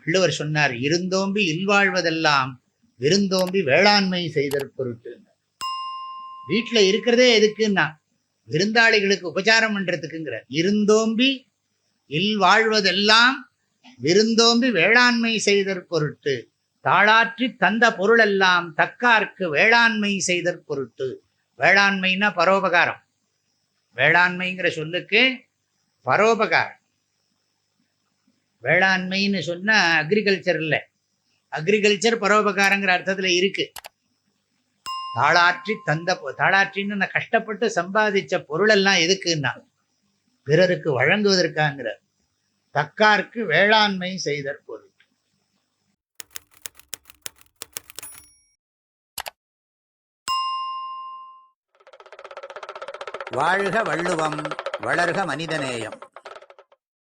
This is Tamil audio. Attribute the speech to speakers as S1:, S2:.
S1: வள்ளுவர் சொன்னார், இருந்தோம்பி இல்வாழ்வதெல்லாம் விருந்தோம்பி வேளாண்மை செய்தற் பொருட்டு. வீட்டுல இருக்கிறதே எதுக்குன்னா விருந்தாளிகளுக்கு உபச்சாரம் பண்றதுக்குங்கிற. இருந்தோம்பி இல் வாழ்வதெல்லாம் விருந்தோம்பி வேளாண்மை செய்தற் பொருட்டு, தாளாற்றி தந்த பொருளெல்லாம் தக்கார்க்கு வேளாண்மை செய்தற் பொருட்டு. வேளாண்மைன்னா பரோபகாரம். வேளாண்மைங்கிற சொல்லுக்கு பரோபகாரம். வேளாண்மைன்னு சொன்னா அக்ரிகல்ச்சர் இல்லை, அக்ரிகல்ச்சர் பரோபகாரங்கிற அர்த்தத்துல இருக்கு. தாளாற்றி தந்த, தாளாற்றின்னு நான் கஷ்டப்பட்டு சம்பாதிச்ச பொருளெல்லாம் எதுக்குன்னா பிறருக்கு வழங்குவதற்காங்கிற. தக்கார்க்கு வேளாண்மை செய்தற் பொருள். வாழ்க வள்ளுவம், வளர்க மனிதநேயம்.